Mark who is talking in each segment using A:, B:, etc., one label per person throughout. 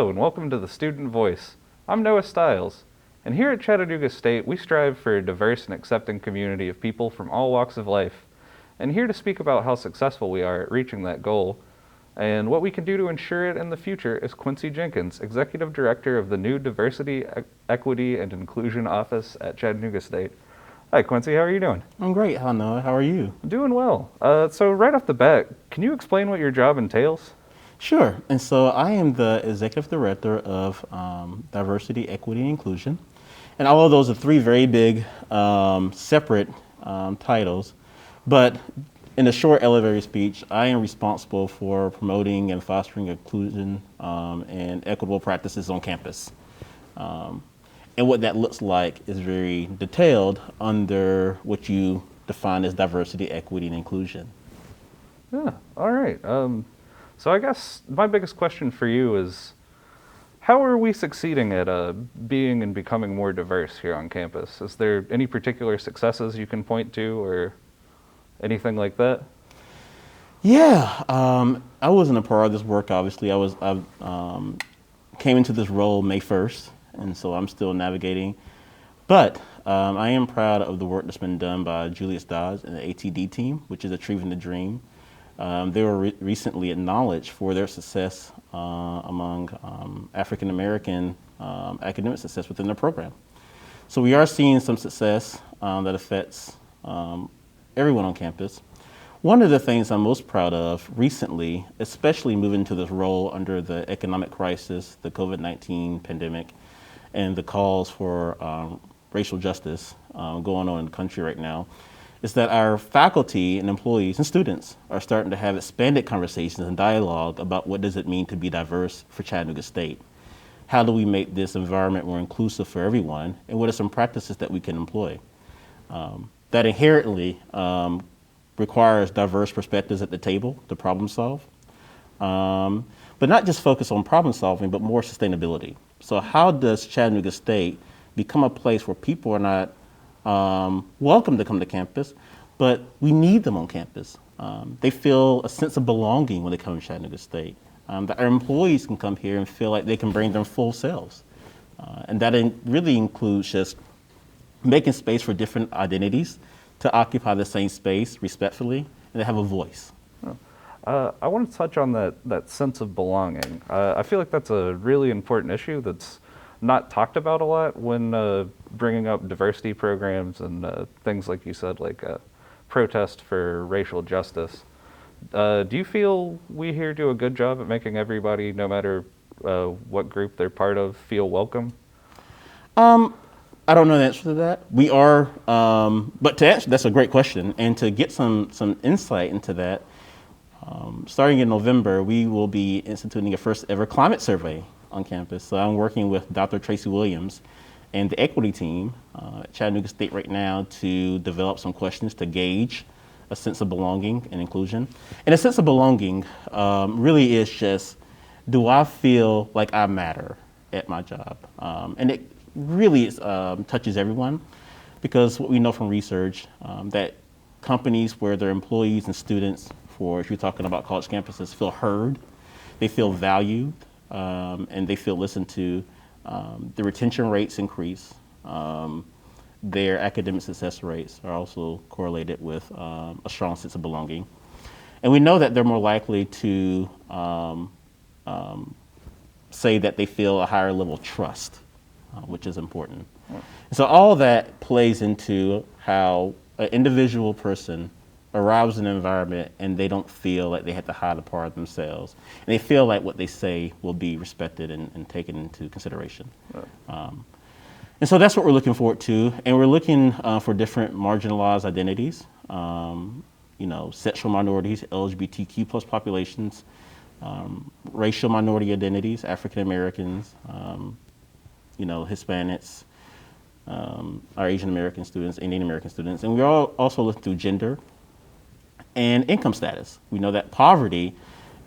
A: Hello and welcome to the Student Voice. I'm Noah Stiles, and here at Chattanooga State we strive for a diverse and accepting community of people from all walks of life. And here to speak about how successful we are at reaching that goal and what we can do to ensure it in the future is Quincy Jenkins, Executive Director of the new Diversity, Equity, and Inclusion Office at Chattanooga State. Hi Quincy, how are you doing?
B: I'm great. How, Noah? How are you?
A: I'm doing well. So right off the bat, can you explain what your job entails?
B: Sure. And so I am the Executive Director of Diversity, Equity, and Inclusion. And all of those are three very big, separate titles. But in a short elevator speech, I am responsible for promoting and fostering inclusion and equitable practices on campus. And what that looks like is very detailed under what you define as diversity, equity, and inclusion.
A: Yeah, all right. So I guess my biggest question for you is, how are we succeeding at being and becoming more diverse here on campus? Is there any particular successes you can point to or anything like that?
B: Yeah, I wasn't a part of this work, obviously. I came into this role May 1st, and so I'm still navigating. But I am proud of the work that's been done by Julius Dodge and the ATD team, which is Achieving the Dream. They were recently acknowledged for their success among African American academic success within their program. So we are seeing some success that affects everyone on campus. One of the things I'm most proud of recently, especially moving to this role under the economic crisis, the COVID-19 pandemic, and the calls for racial justice going on in the country right now, is that our faculty and employees and students are starting to have expanded conversations and dialogue about what does it mean to be diverse for Chattanooga State. How do we make this environment more inclusive for everyone, and what are some practices that we can employ? That inherently requires diverse perspectives at the table to problem solve, but not just focus on problem solving, but more sustainability. So how does Chattanooga State become a place where people are not welcome to come to campus, but we need them on campus. They feel a sense of belonging when they come to Chattanooga State. That our employees can come here and feel like they can bring their full selves. And that really includes just making space for different identities to occupy the same space respectfully and to have a voice.
A: I want to touch on that sense of belonging. I feel like that's a really important issue that's not talked about a lot when bringing up diversity programs and things like you said, like protest for racial justice. Do you feel we here do a good job at making everybody, no matter what group they're part of, feel welcome?
B: I don't know the answer to that. We are, but to answer, that's a great question. And to get some insight into that, starting in November, we will be instituting a first ever climate survey on campus. So I'm working with Dr. Tracy Williams and the equity team at Chattanooga State right now to develop some questions to gauge a sense of belonging and inclusion. And a sense of belonging really is just, do I feel like I matter at my job? And it really touches everyone, because what we know from research that companies where their employees and students, if you're talking about college campuses, feel heard, they feel valued, and they feel listened to, the retention rates increase. Their academic success rates are also correlated with a strong sense of belonging. And we know that they're more likely to say that they feel a higher level of trust, which is important. So all that plays into how an individual person arrives in an environment and they don't feel like they have to hide a part of themselves. And they feel like what they say will be respected and taken into consideration. Right. And so that's what we're looking forward to. And we're looking for different marginalized identities, sexual minorities, LGBTQ plus populations, racial minority identities, African Americans, Hispanics, our Asian American students, Indian American students. And we're also looking through gender and income status. We know that poverty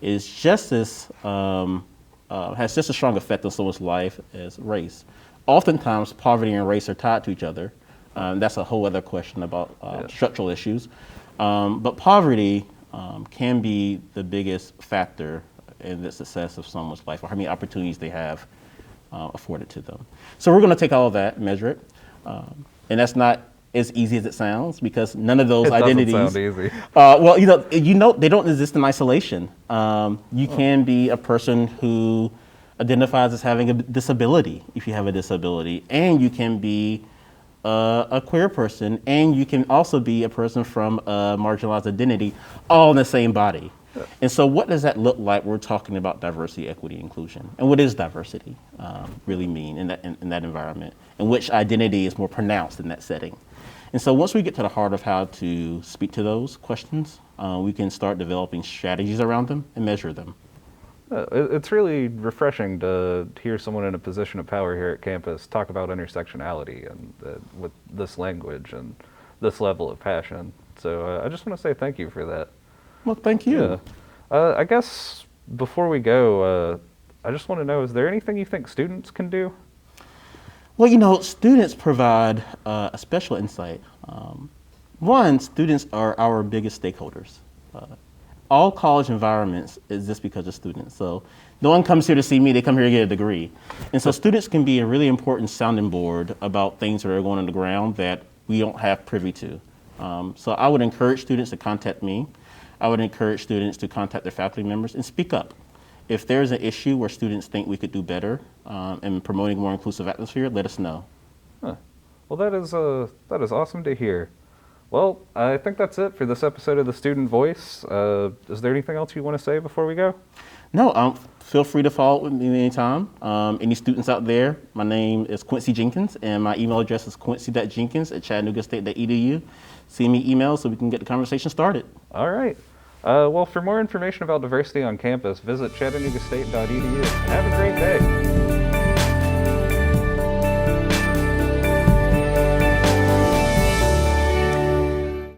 B: is just as has just a strong effect on someone's life as race. Oftentimes, poverty and race are tied to each other. That's a whole other question about structural issues. But poverty can be the biggest factor and the success of someone's life, or how many opportunities they have afforded to them. So we're going to take all of that and measure it. And that's not as easy as it sounds, because none of those identities.
A: Doesn't sound easy.
B: Well, they don't exist in isolation. You can be a person who identifies as having a disability, if you have a disability, and you can be a queer person, and you can also be a person from a marginalized identity, all in the same body. And so what does that look like? We're talking about diversity, equity, inclusion. And what does diversity really mean in that environment? And which identity is more pronounced in that setting? And so once we get to the heart of how to speak to those questions, we can start developing strategies around them and measure them.
A: It's really refreshing to hear someone in a position of power here at campus talk about intersectionality and with this language and this level of passion. So I just want to say thank you for that.
B: Well, thank you.
A: Yeah. I guess before we go, I just want to know, is there anything you think students can do?
B: Well, students provide a special insight. One, students are our biggest stakeholders. All college environments exist because of students. So no one comes here to see me, they come here to get a degree. And so students can be a really important sounding board about things that are going on the ground that we don't have privy to. So I would encourage students to contact me. I would encourage students to contact their faculty members and speak up. If there's an issue where students think we could do better in promoting a more inclusive atmosphere, let us know.
A: Huh. Well, that is awesome to hear. Well, I think that's it for this episode of The Student Voice. Is there anything else you want to say before we go?
B: No, feel free to follow up with me anytime. Any students out there, my name is Quincy Jenkins, and my email address is quincy.jenkins@chattanoogastate.edu. Send me emails so we can get the conversation started.
A: All right. Well, for more information about diversity on campus, visit chattanoogastate.edu. Have a great day.